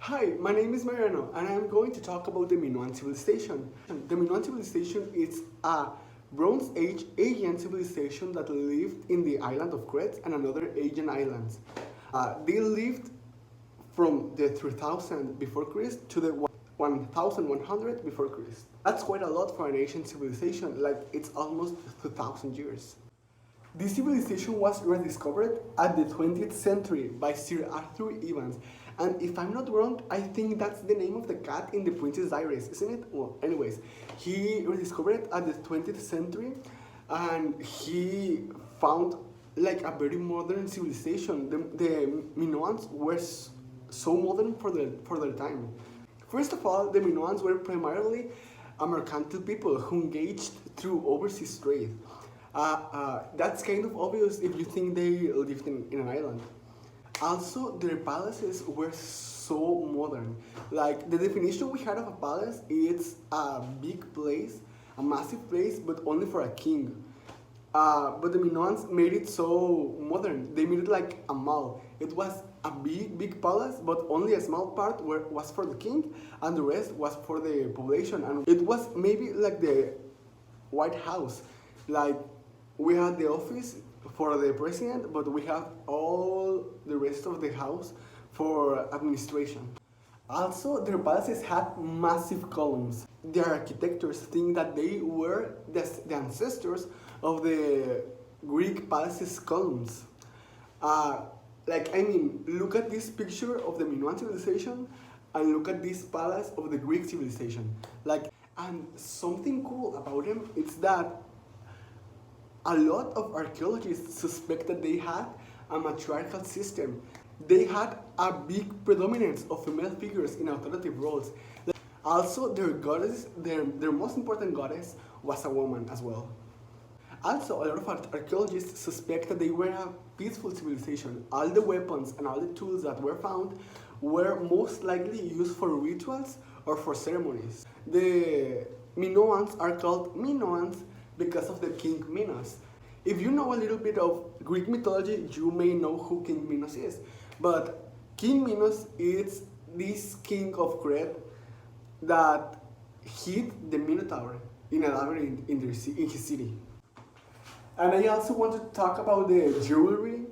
Hi, my name is Mariano and I'm going to talk about the Minoan civilization. The Minoan civilization is a Bronze Age Aegean civilization that lived in the island of Crete and another Aegean islands. They lived from the 3000 before Christ to the 1100 before Christ. That's quite a lot for an ancient civilization, like it's almost 2000 years. This civilization was rediscovered at the 20th century by Sir Arthur Evans. And if I'm not wrong, I think that's the name of the cat in the Princess Diaries, isn't it? Well, anyways, he rediscovered it at the 20th century and he found like a very modern civilization. The Minoans were so modern for their time. First of all, the Minoans were primarily a mercantile people who engaged through overseas trade. That's kind of obvious if you think they lived in an island. Also, their palaces were so modern. Like, the definition we had of a palace is a big place, a massive place, but only for a king. But the Minoans made it so modern. They made it like a mall. It was a big palace, but only a small part was for the king, and the rest was for the population. And it was maybe like the White House. Like, we had the office for the president, but we have all the rest of the house for administration. Also, their palaces had massive columns. Their architects think that they were the ancestors of the Greek palaces' columns. Look at this picture of the Minoan civilization and look at this palace of the Greek civilization. And something cool about them is that a lot of archaeologists suspect that they had a matriarchal system. They had a big predominance of female figures in authoritative roles. Also, their goddess, their most important goddess, was a woman as well. Also, a lot of archaeologists suspect that they were a peaceful civilization. All the weapons and all the tools that were found were most likely used for rituals or for ceremonies. The Minoans are called Minoans because of the king Minos. If you know a little bit of Greek mythology, you may know who King Minos is. But King Minos is this king of Crete that hid the Minotaur in a labyrinth in his city. And I also want to talk about the jewelry,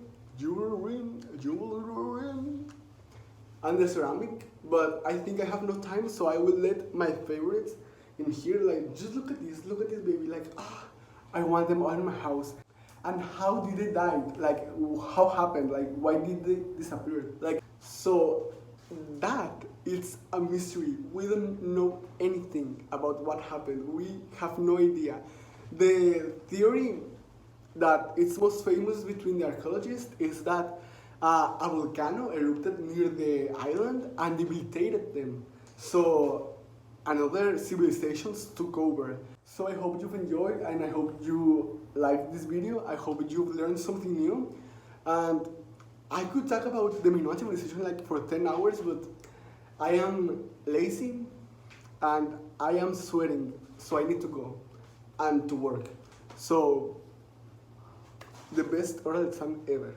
and the ceramic, but I think I have no time, so I will let my favorites in here. Like, just look at this baby. Like, I want them all in my house. And how did they die? Like, how happened? Like, why did they disappear? Like, so that is a mystery. We don't know anything about what happened. We have no idea. The theory that is most famous between the archaeologists is that a volcano erupted near the island and debilitated them. So another civilizations took over. So I hope you've enjoyed and I hope you liked this video. I hope you've learned something new. And I could talk about the Minoan civilization like for 10 hours, but I am lazy and I am sweating, so I need to go and to work. So the best oral exam ever.